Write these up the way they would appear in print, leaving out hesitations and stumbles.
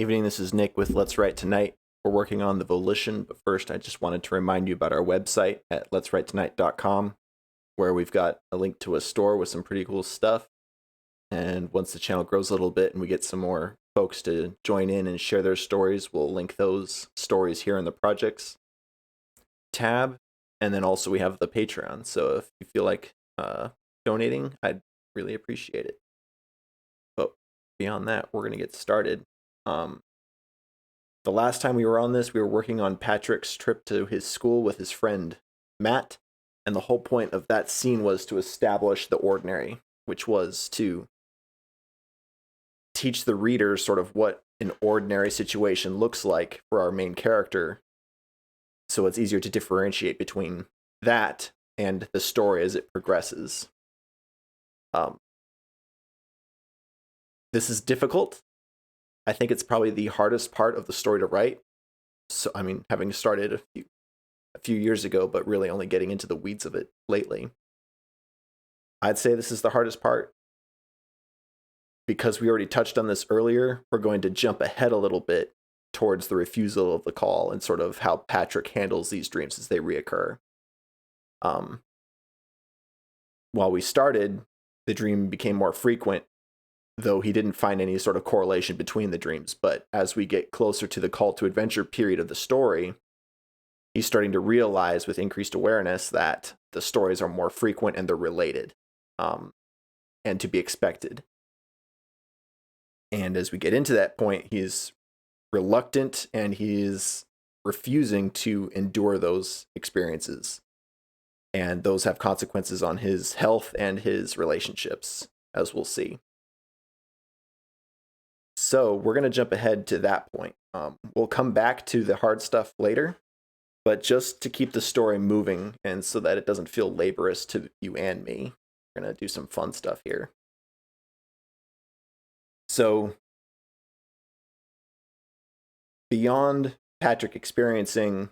Evening, this is Nick with Let's Write Tonight. We're working on the Volition, but first I just wanted to remind you about our website at letswritetonight.com, where we've got a link to a store with some pretty cool stuff. And once the channel grows a little bit and we get some more folks to join in and share their stories, we'll link those stories here in the projects tab. And then also we have the Patreon. So if you feel like donating, I'd really appreciate it. But beyond that, we're going to get started. The last time we were on this, we were working on Patrick's trip to his school with his friend Matt, and the whole point of that scene was to establish the ordinary, which was to teach the reader sort of what an ordinary situation looks like for our main character, so it's easier to differentiate between that and the story as it progresses. This is difficult. I think it's probably the hardest part of the story to write. So, I mean, having started a few years ago, but really only getting into the weeds of it lately. I'd say this is the hardest part. Because we already touched on this earlier, we're going to jump ahead a little bit towards the refusal of the call and sort of how Patrick handles these dreams as they reoccur. While we started, the dream became more frequent, though he didn't find any sort of correlation between the dreams. But as we get closer to the call to adventure period of the story, he's starting to realize with increased awareness that the stories are more frequent and they're related, and to be expected. And as we get into that point, he's reluctant and he's refusing to endure those experiences. And those have consequences on his health and his relationships, as we'll see. So we're going to jump ahead to that point. We'll come back to the hard stuff later, but just to keep the story moving and so that it doesn't feel laborious to you and me, we're going to do some fun stuff here. So beyond Patrick experiencing,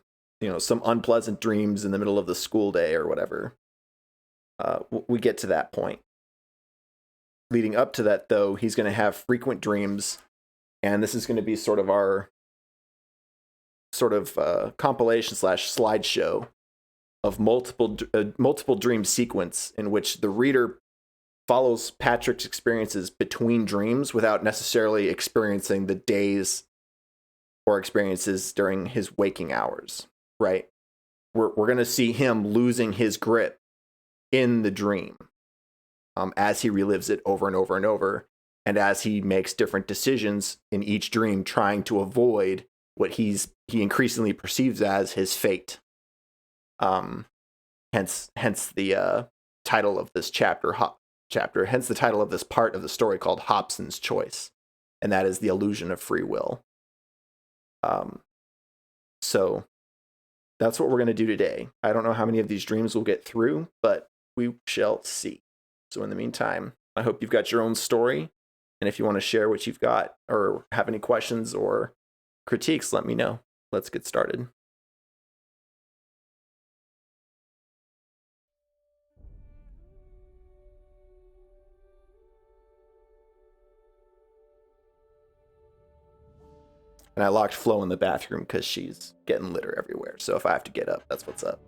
some unpleasant dreams in the middle of the school day or whatever, we get to that point. Leading up to that, though, he's going to have frequent dreams, and this is going to be sort of our compilation / slideshow of multiple dream sequence in which the reader follows Patrick's experiences between dreams without necessarily experiencing the days or experiences during his waking hours, right? We're going to see him losing his grip in the dream. As he relives it over and over and over, and as he makes different decisions in each dream, trying to avoid what he increasingly perceives as his fate. Hence the title of this chapter. Hence the title of this part of the story called Hobson's Choice, and that is the illusion of free will. So that's what we're going to do today. I don't know how many of these dreams we'll get through, but we shall see. So in the meantime, I hope you've got your own story. And if you want to share what you've got or have any questions or critiques, let me know. Let's get started. And I locked Flo in the bathroom because she's getting litter everywhere. So if I have to get up, that's what's up.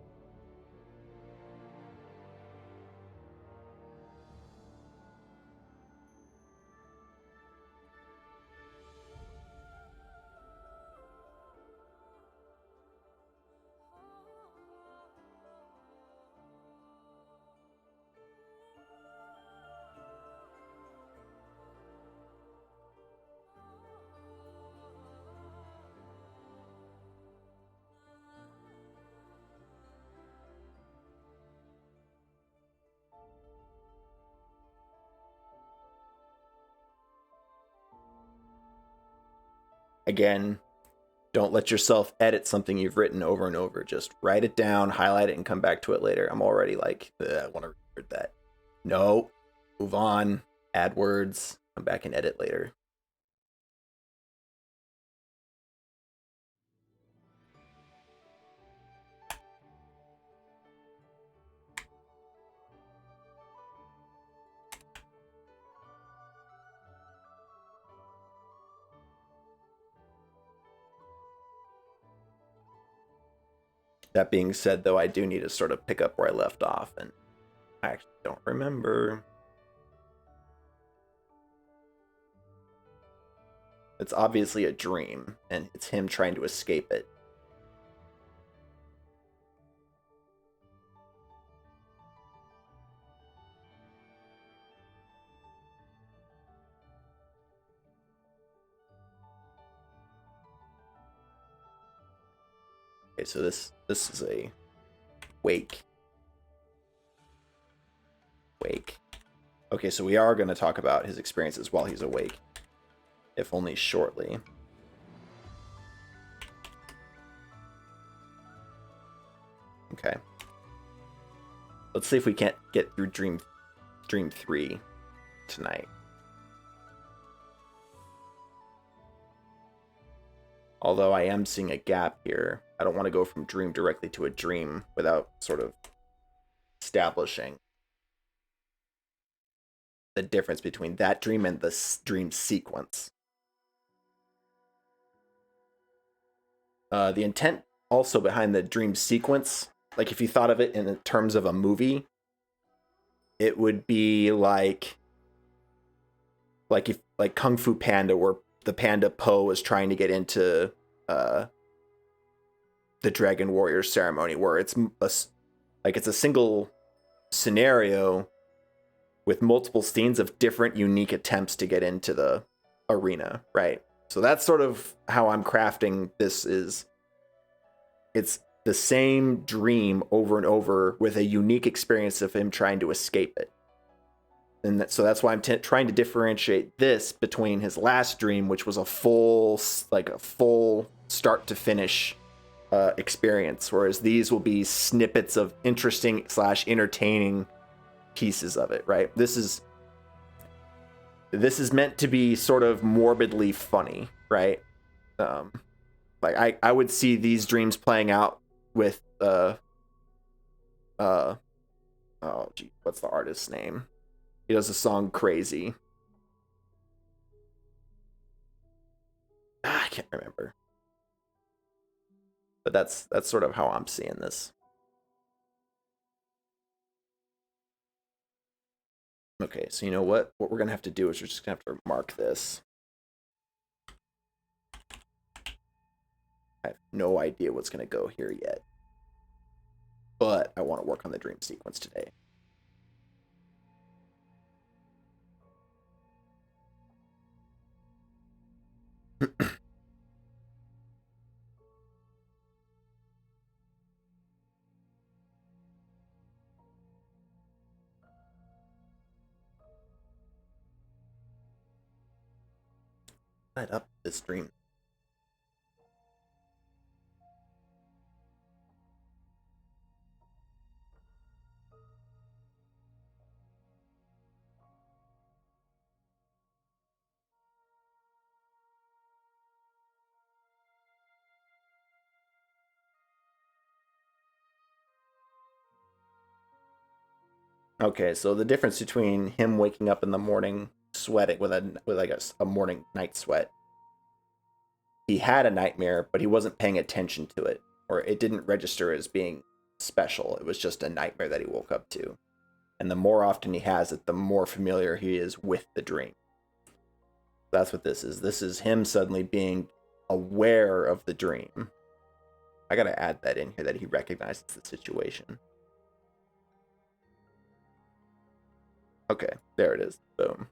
Again, don't let yourself edit something you've written over and over. Just write it down, highlight it, and come back to it later. I'm already like, I want to record that. No, move on, add words, come back and edit later. That being said, though, I do need to sort of pick up where I left off, and I actually don't remember. It's obviously a dream, and it's him trying to escape it. Okay, so this is a wake. Wake. Okay, so we are going to talk about his experiences while he's awake, if only shortly. Okay. Let's see if we can't get through Dream 3 tonight. Although I am seeing a gap here. I don't want to go from dream directly to a dream without sort of establishing the difference between that dream and the dream sequence. The intent also behind the dream sequence, like if you thought of it in terms of a movie, it would be like if Kung Fu Panda, where the panda Po is trying to get into the Dragon Warrior ceremony, where it's a single scenario with multiple scenes of different unique attempts to get into the arena, right? So that's sort of how I'm crafting this. It's the same dream over and over with a unique experience of him trying to escape it. And so that's why I'm trying to differentiate this between his last dream, which was a full start to finish experience, whereas these will be snippets of interesting / entertaining pieces of it, right? This is meant to be sort of morbidly funny, right? Like I would see these dreams playing out with oh gee, what's the artist's name? He does a song Crazy. I can't remember. But that's sort of how I'm seeing this. Okay, so you know what? What we're gonna have to do is we're just gonna have to mark this. I have no idea what's gonna go here yet. But I want to work on the dream sequence today. Light up this dream. Okay, so the difference between him waking up in the morning sweating with a morning night sweat. He had a nightmare, but he wasn't paying attention to it, or it didn't register as being special. It was just a nightmare that he woke up to. And the more often he has it, the more familiar he is with the dream. That's what this is. This is him suddenly being aware of the dream. I gotta add that in here, that he recognizes the situation. Okay, there it is. Boom.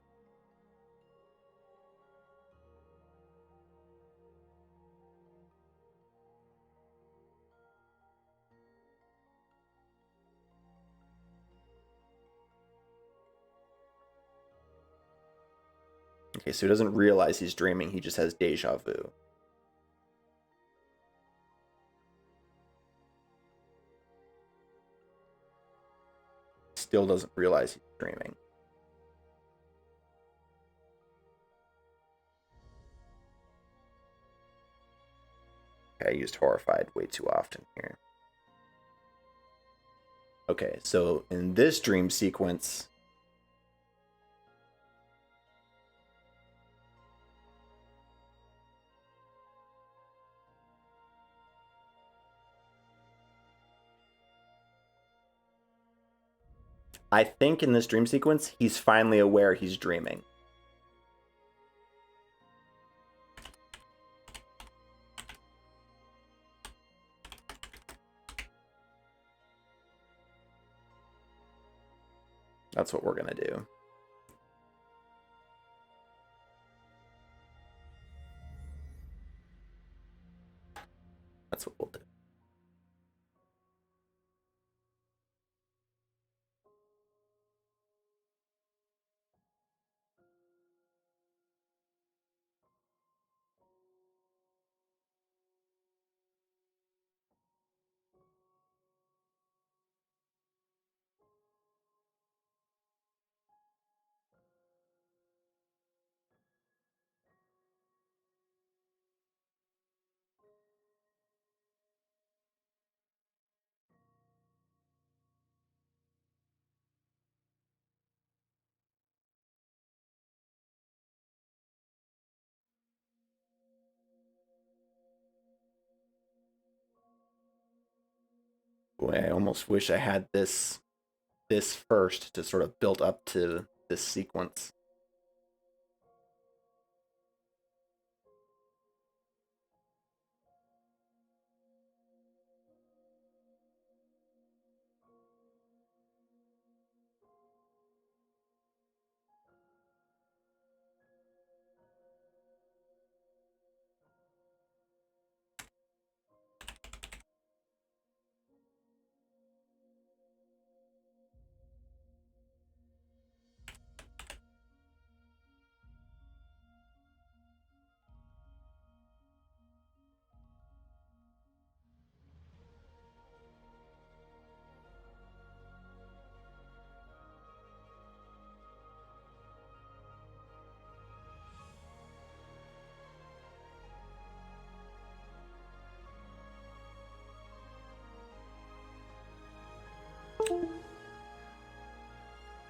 Okay, so he doesn't realize he's dreaming, he just has deja vu. Still doesn't realize he's dreaming. Okay, I used horrified way too often here. Okay, so in this dream sequence, I think in this dream sequence, he's finally aware he's dreaming. That's what we're going to do. That's what we'll do. Boy, I almost wish I had this first to sort of build up to this sequence.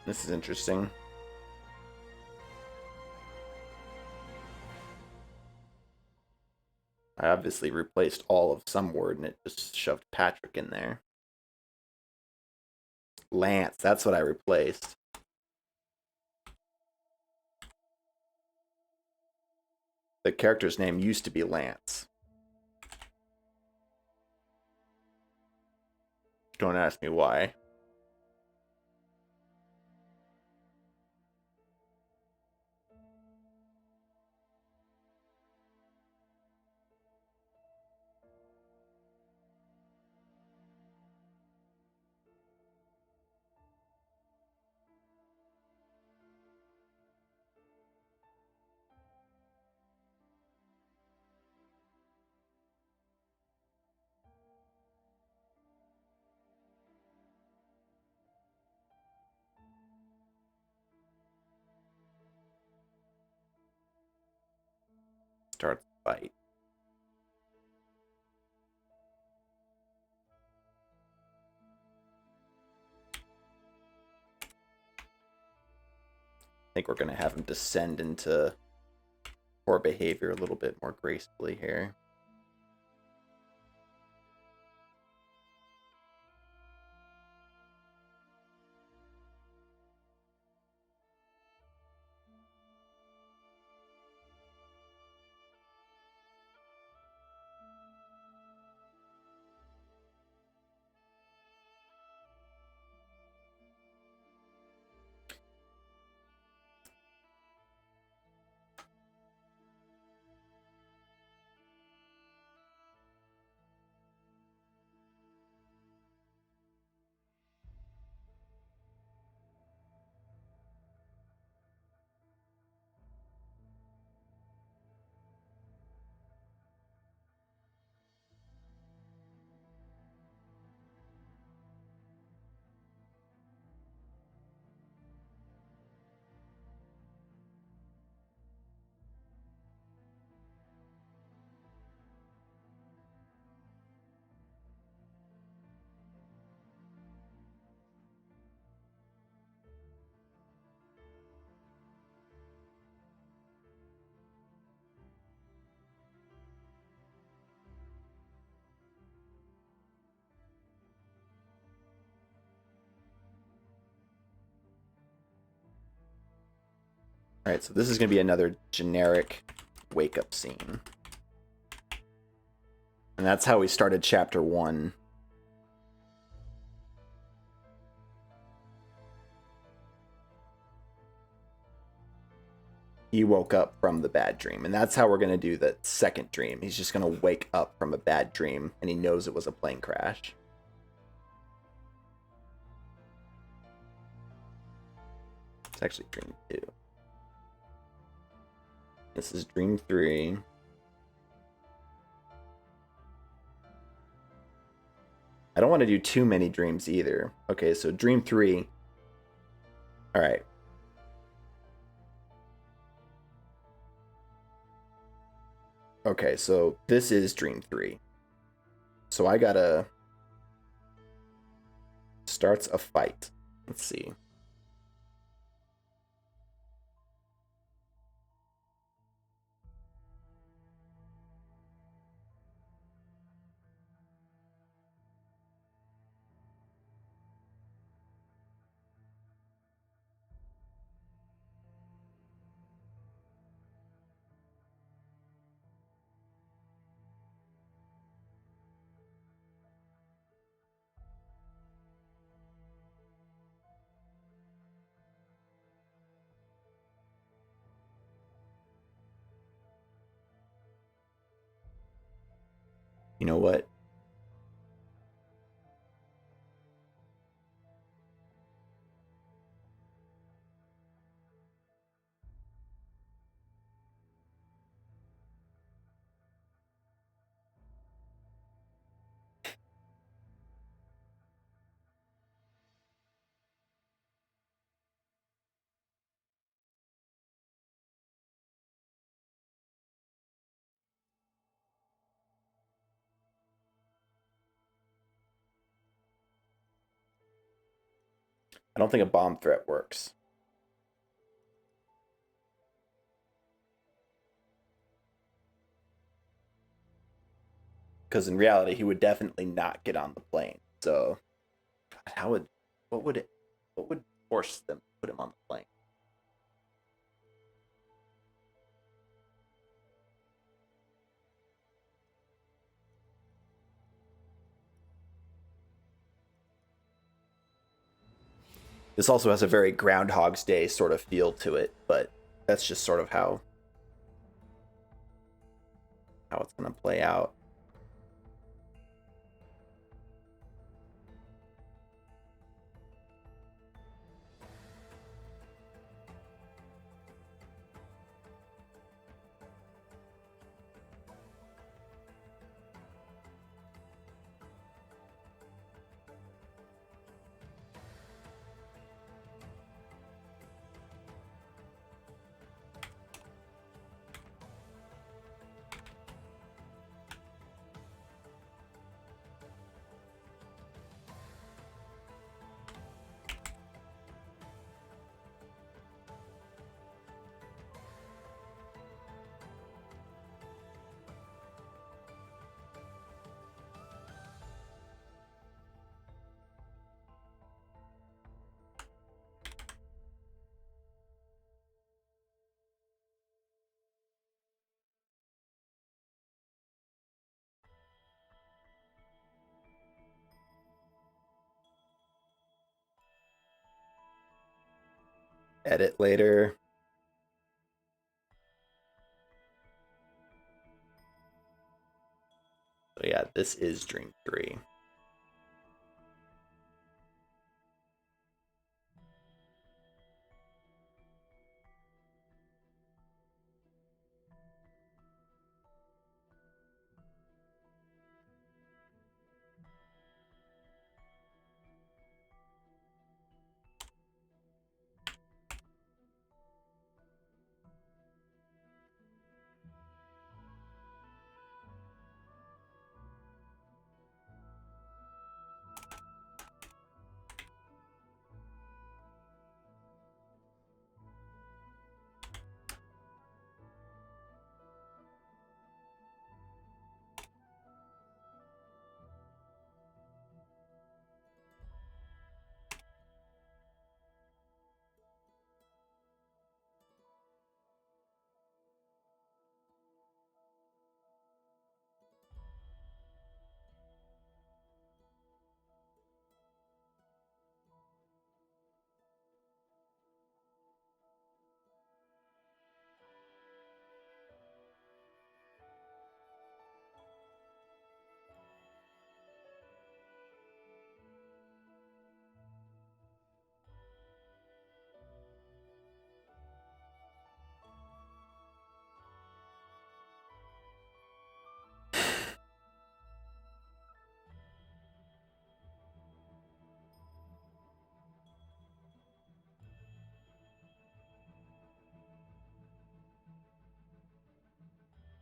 This is interesting. I obviously replaced all of some word and it just shoved Patrick in there. Lance, that's what I replaced. The character's name used to be Lance. Don't ask me why. Start the fight. I think we're going to have him descend into poor behavior a little bit more gracefully here. Alright, so this is going to be another generic wake-up scene. And that's how we started chapter 1. He woke up from the bad dream. And that's how we're going to do the second dream. He's just going to wake up from a bad dream, and he knows it was a plane crash. It's actually dream 2. This is dream 3. I don't want to do too many dreams either. Okay, so dream 3. All right. Okay, so this is dream 3. So I gotta... Starts a fight. Let's see. You know what? I don't think a bomb threat works. Because in reality, he would definitely not get on the plane. So, what would force them to put him on the plane? This also has a very Groundhog's Day sort of feel to it, but that's just sort of how it's going to play out. Edit later. So yeah, this is dream 3.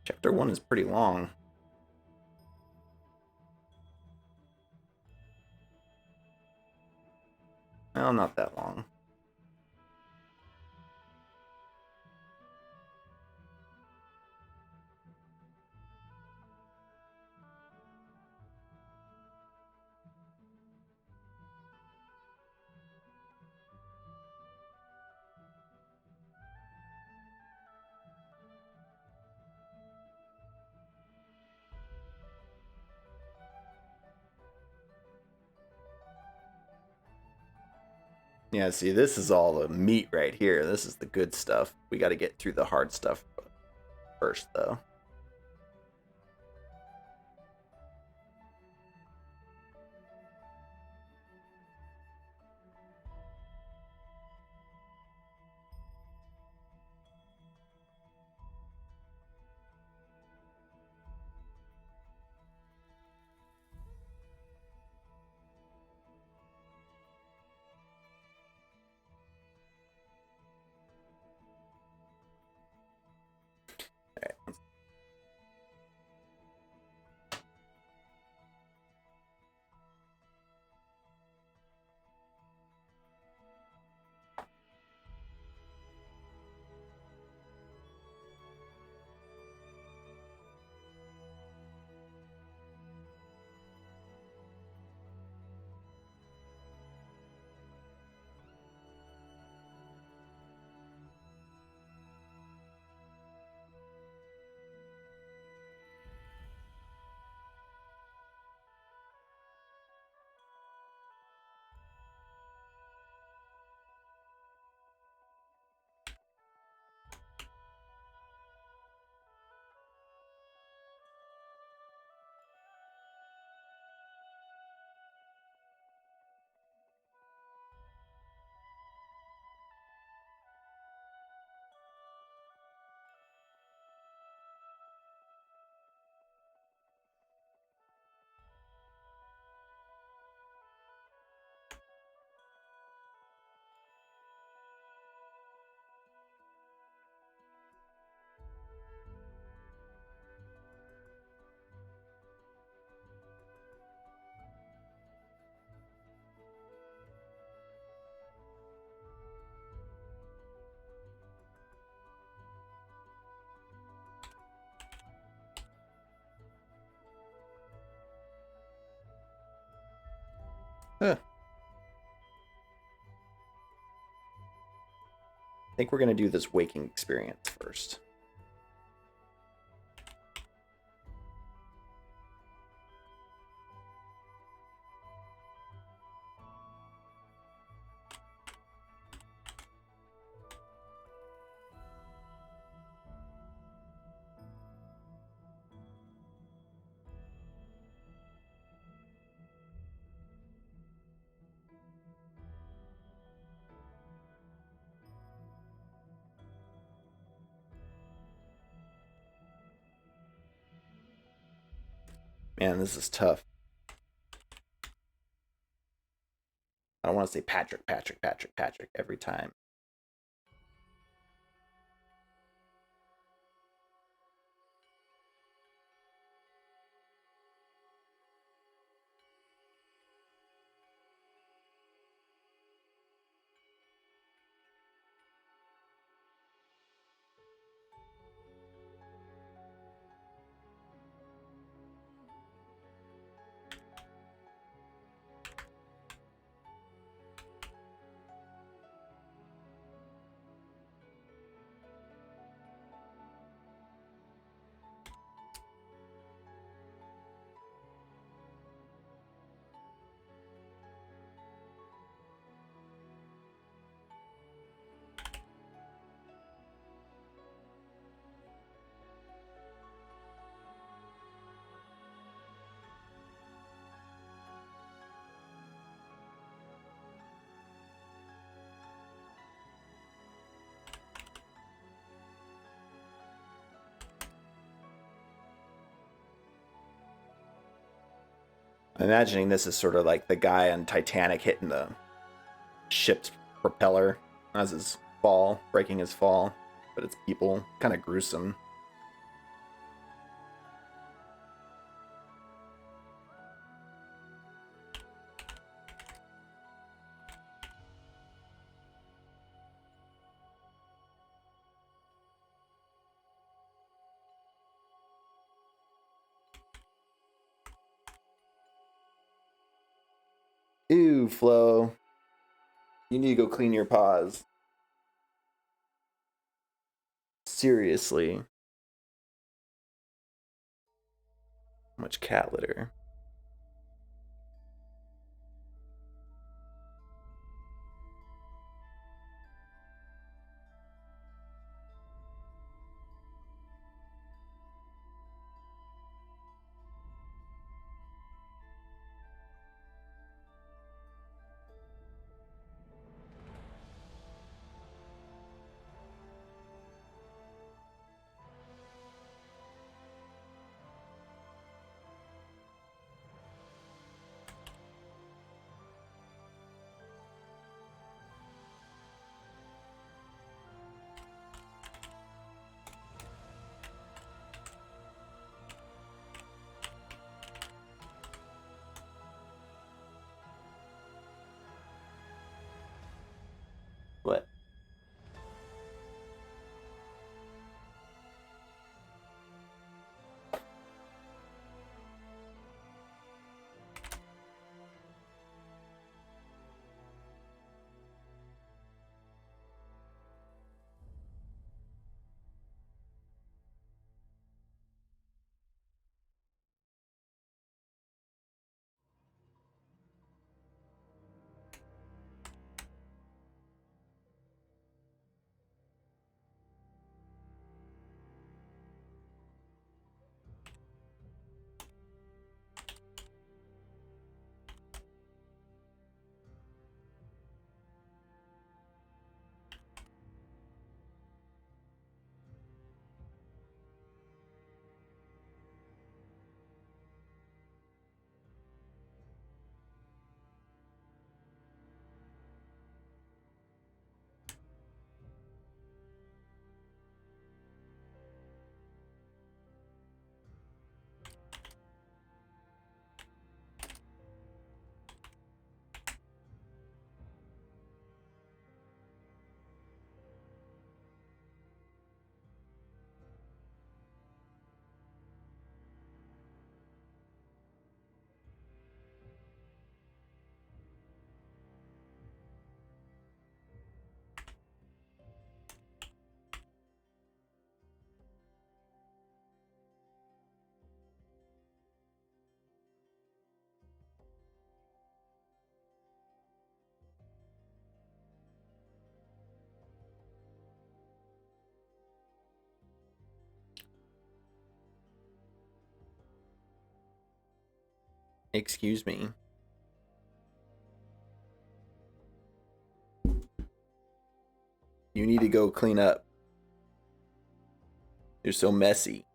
Chapter 1 is pretty long. Well, not that long. Yeah, see, this is all the meat right here. This is the good stuff. We got to get through the hard stuff first, though. Huh. I think we're going to do this waking experience first. Man, this is tough. I don't want to say Patrick every time. I'm imagining this is sort of like the guy on Titanic hitting the ship's propeller as his fall, breaking his fall, but it's people. Kind of gruesome. Ew, Flo. You need to go clean your paws. Seriously. Much cat litter. What? Excuse me. You need to go clean up. You're so messy.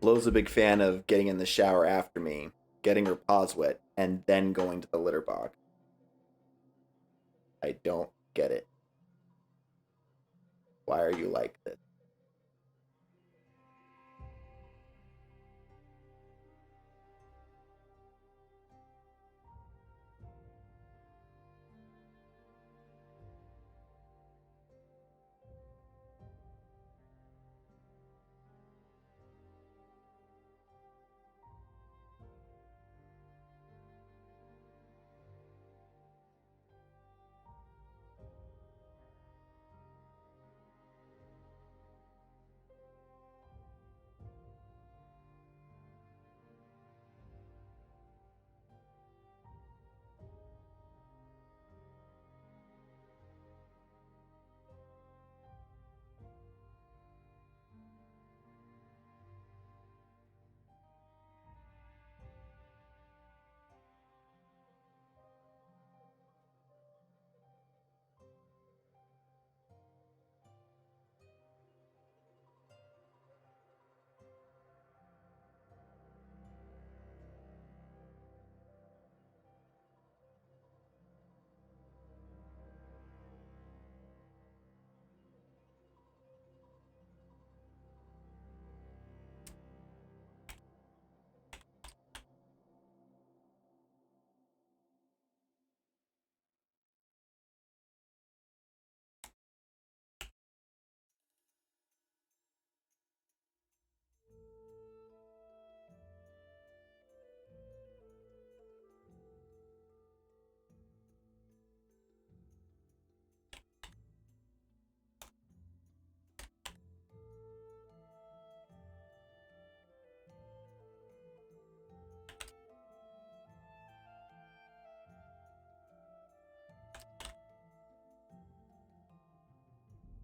Flo's a big fan of getting in the shower after me, getting her paws wet, and then going to the litter box. I don't get it. Why are you like this?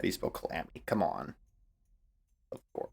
do you spell calamity? Come on. Of course.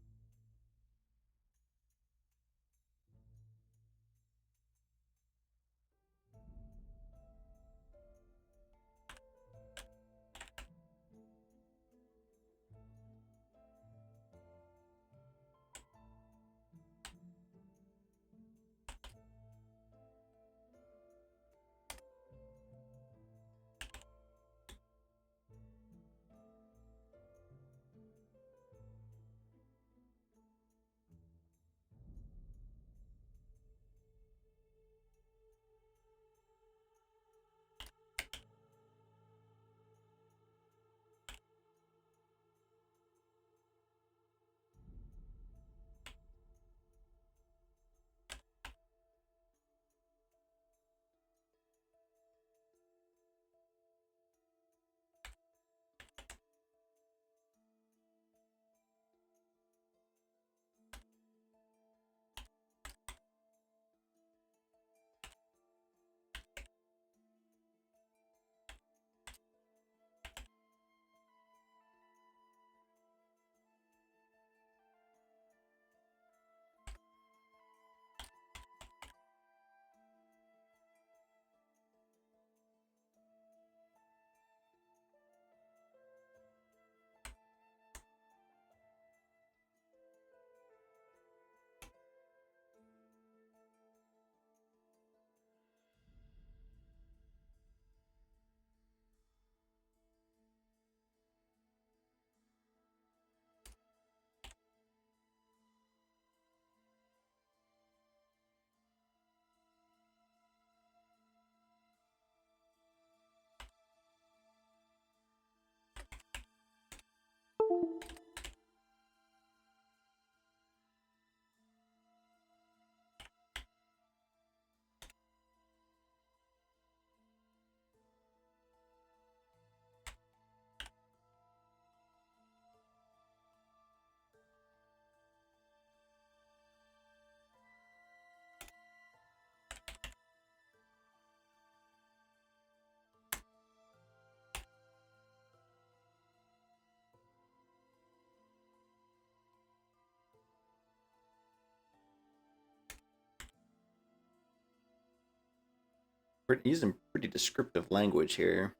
We're using pretty descriptive language here.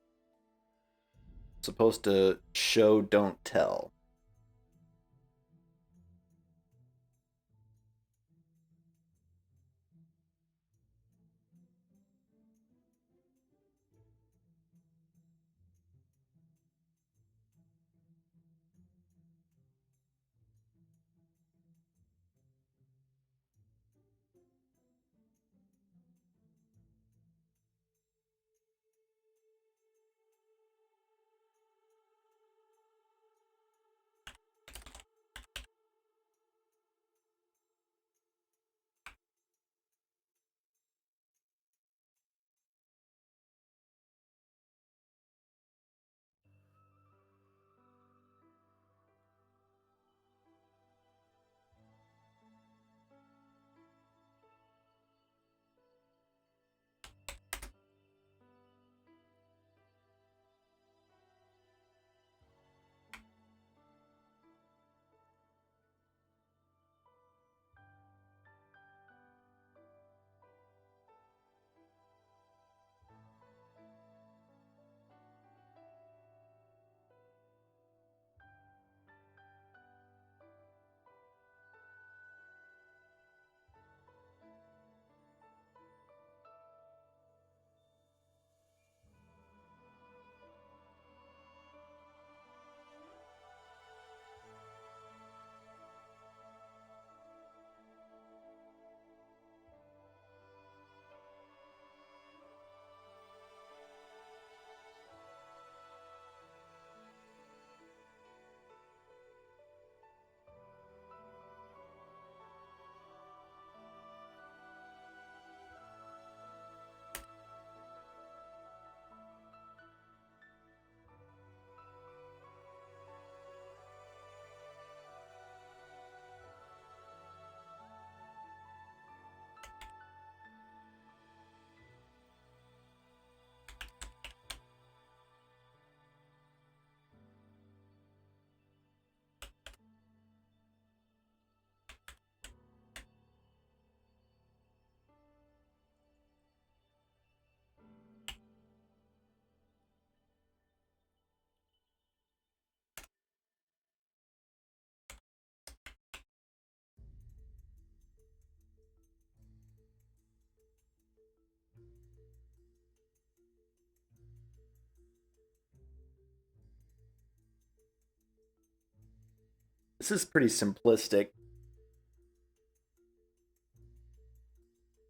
Supposed to show, don't tell. This is pretty simplistic.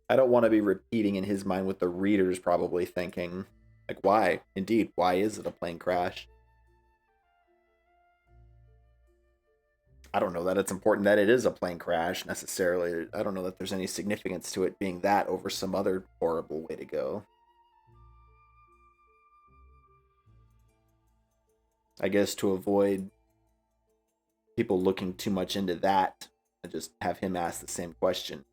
I don't want to be repeating in his mind what the reader's probably thinking. Like, why? Indeed, why is it a plane crash? I don't know that it's important that it is a plane crash necessarily. I don't know that there's any significance to it being that over some other horrible way to go. I guess to avoid people looking too much into that, I just have him ask the same question.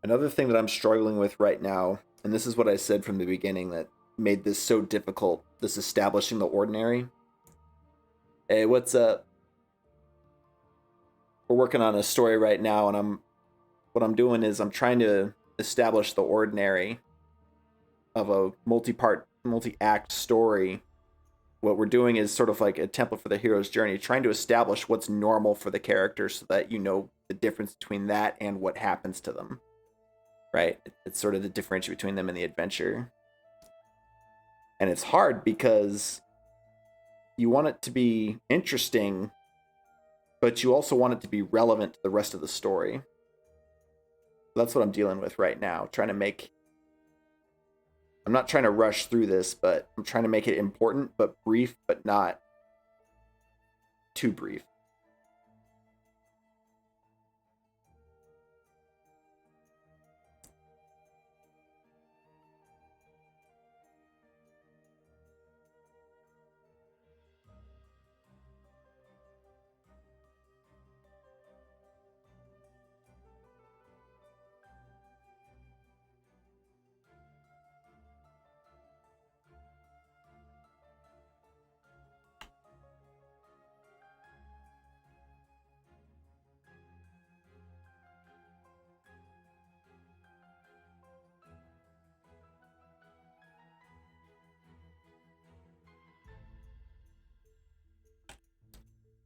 Another thing that I'm struggling with right now, and this is what I said from the beginning that made this so difficult, this establishing the ordinary. Hey, what's up? We're working on a story right now, and what I'm doing is I'm trying to establish the ordinary of a multi-part, multi-act story. What we're doing is sort of like a template for the hero's journey, trying to establish what's normal for the characters so that you know the difference between that and what happens to them. Right? It's sort of the differentiation between them and the adventure. And it's hard because you want it to be interesting, but you also want it to be relevant to the rest of the story. That's what I'm dealing with right now. I'm not trying to rush through this, but I'm trying to make it important, but brief, but not too brief.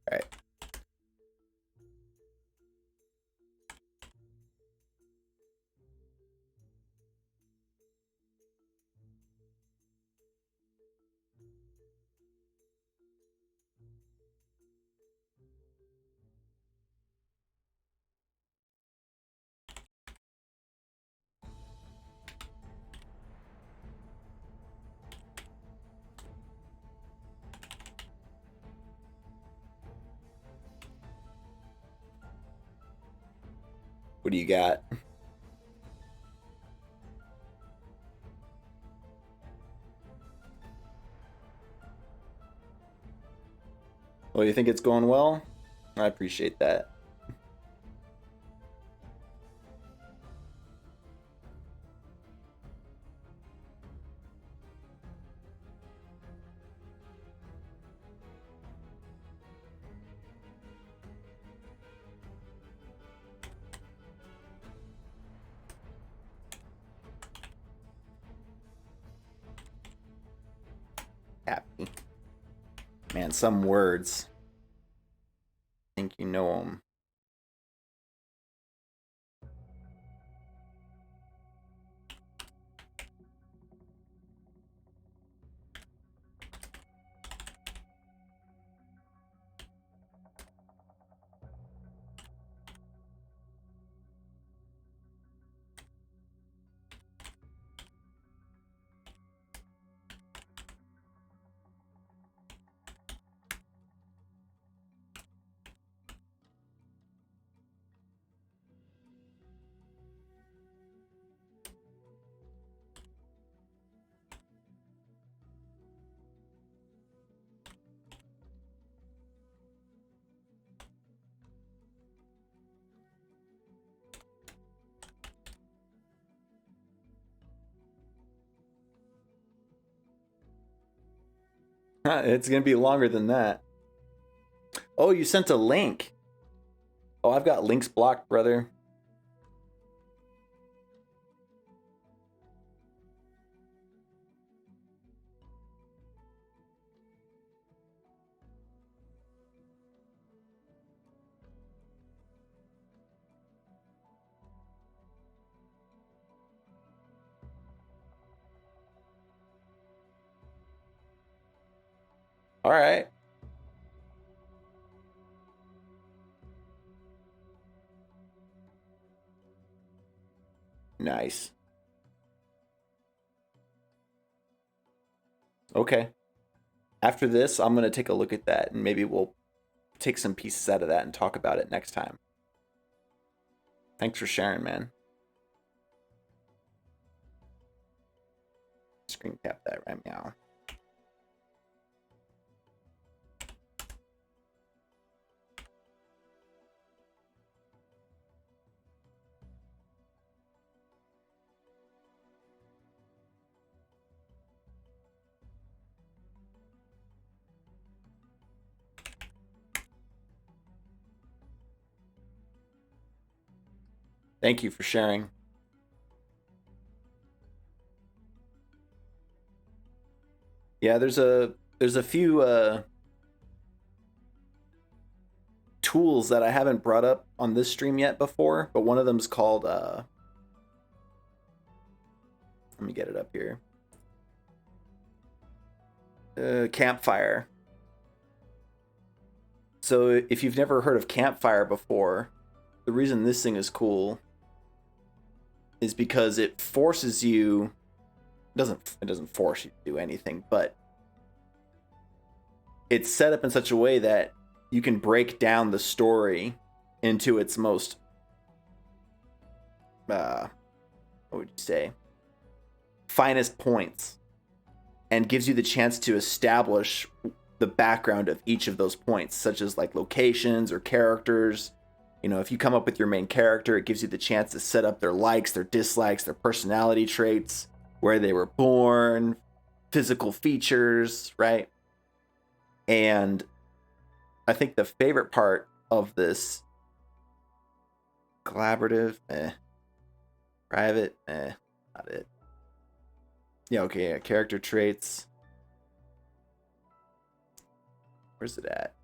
All right. What do you got? Well, you think it's going well? I appreciate that. Happy. Man, some words. I think you know them. It's going to be longer than that. Oh, you sent a link. Oh, I've got links blocked, brother. All right. Nice. Okay. After this, I'm going to take a look at that and maybe we'll take some pieces out of that and talk about it next time. Thanks for sharing, man. Screen cap that right now. Thank you for sharing. Yeah, there's a few tools that I haven't brought up on this stream yet before, but one of them's called let me get it up here. Campfire. So if you've never heard of Campfire before, the reason this thing is cool is because it forces you it doesn't force you to do anything, but it's set up in such a way that you can break down the story into its most what would you say, finest points, and gives you the chance to establish the background of each of those points, such as like locations or characters. You know, if you come up with your main character, it gives you the chance to set up their likes, their dislikes, their personality traits, where they were born, physical features, right? And I think the favorite part of this collaborative, private, not it. Yeah, okay, yeah, character traits. Where's it at?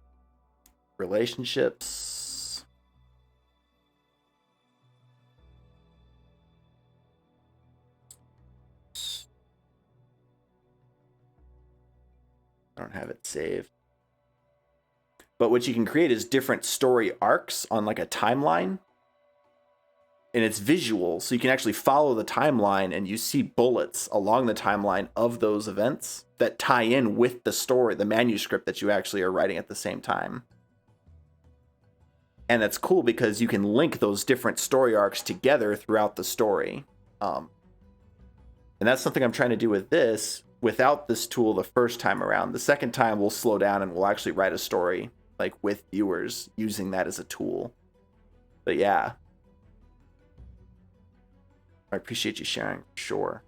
Relationships. I don't have it saved. But what you can create is different story arcs on like a timeline. And it's visual, so you can actually follow the timeline and you see bullets along the timeline of those events that tie in with the story, the manuscript that you actually are writing at the same time. And that's cool because you can link those different story arcs together throughout the story. And that's something I'm trying to do with this without this tool the first time around. The second time we'll slow down and we'll actually write a story like with viewers using that as a tool. But yeah, I appreciate you sharing, for sure.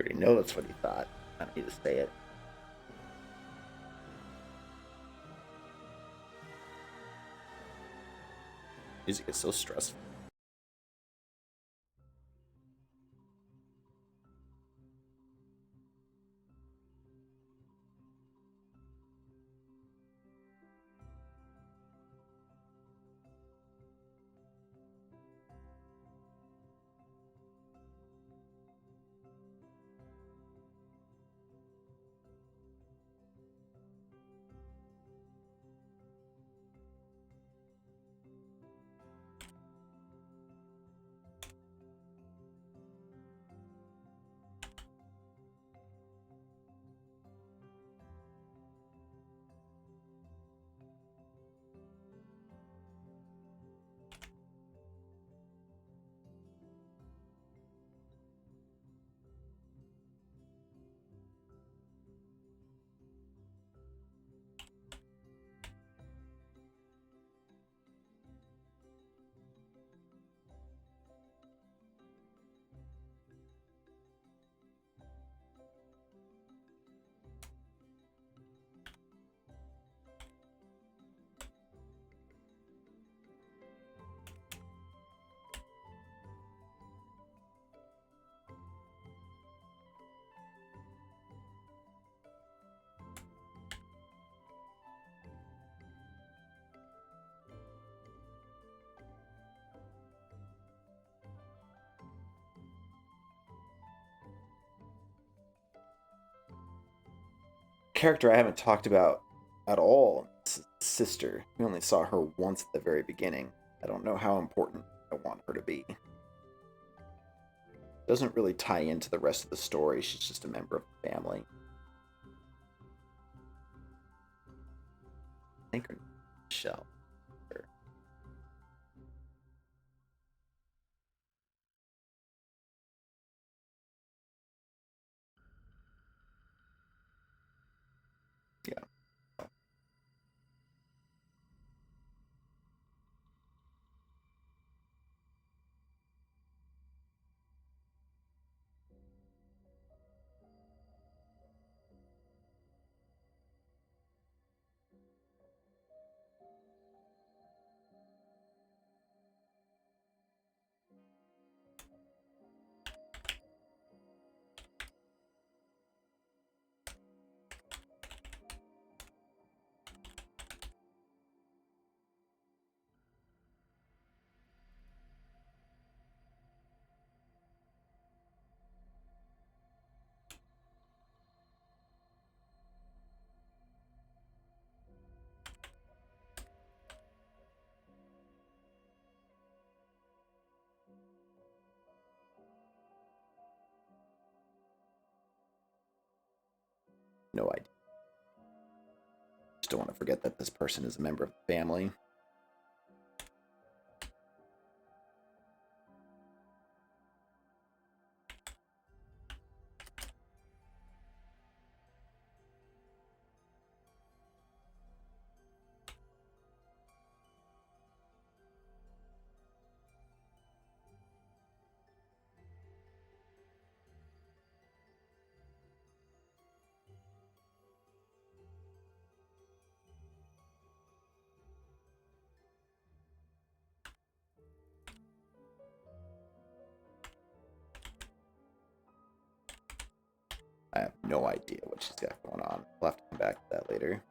already know that's what he thought. I don't need to say it. Music is so stressful. Character I haven't talked about at all. Sister. We only saw her once at the very beginning. I don't know how important I want her to be. Doesn't really tie into the rest of the story. She's just a member of the family. I think her name is Michelle. Yeah. No idea. Just don't want to forget that this person is a member of the family. I have no idea what she's got going on. We'll have to come back to that later.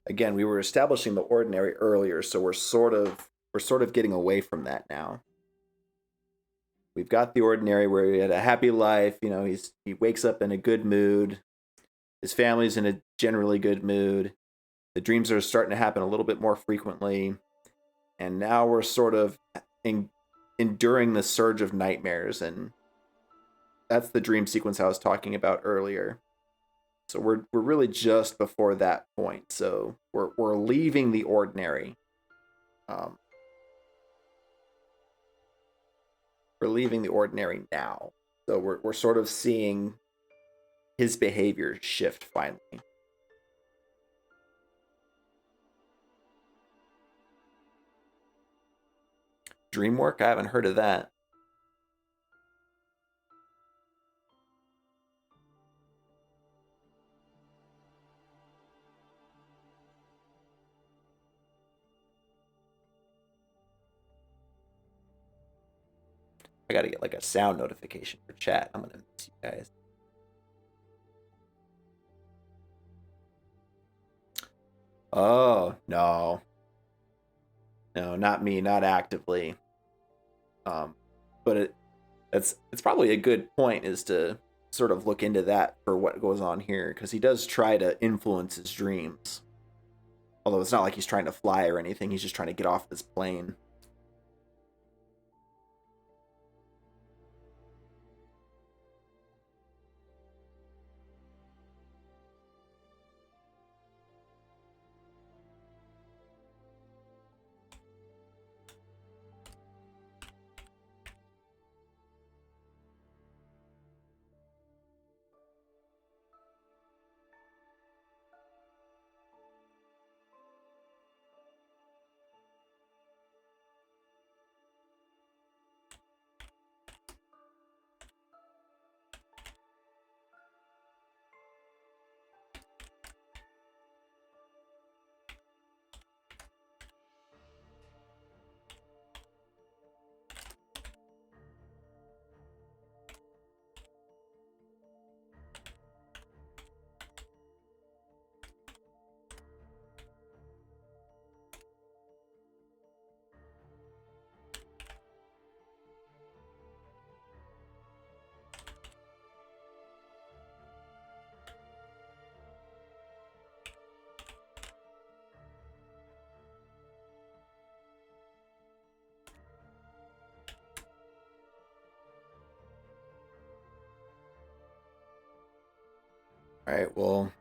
Again, we were establishing the ordinary earlier, so we're sort of getting away from that now. We've got the ordinary where he had a happy life. He wakes up in a good mood. His family's in a generally good mood. The dreams are starting to happen a little bit more frequently. And now we're sort of enduring the surge of nightmares. And that's the dream sequence I was talking about earlier. So we're really just before that point. So we're leaving the ordinary. We're leaving the ordinary now. So we're sort of seeing his behavior shift finally. Dream work? I haven't heard of that. I gotta get like a sound notification for chat. I'm gonna miss you guys. Oh, no. No, not me, not actively. But it's probably a good point is to sort of look into that for what goes on here, because he does try to influence his dreams. Although it's not like he's trying to fly or anything, he's just trying to get off this plane. All right, well,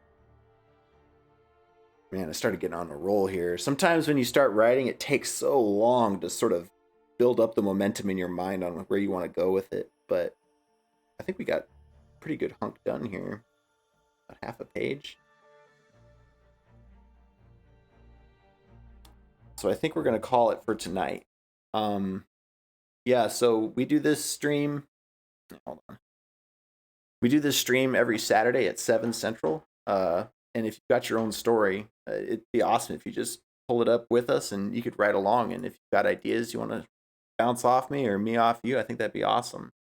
man, I started getting on a roll here. Sometimes when you start writing, it takes so long to sort of build up the momentum in your mind on where you want to go with it. But I think we got a pretty good hunk done here. About half a page. So I think we're going to call it for tonight. Yeah, so we do this stream. Hold on. We do this stream every Saturday at 7 Central. And if you've got your own story, it'd be awesome if you just pull it up with us and you could write along. And if you've got ideas you want to bounce off me or me off you, I think that'd be awesome.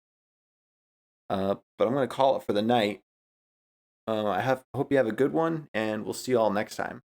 But I'm going to call it for the night. I hope you have a good one, and we'll see you all next time.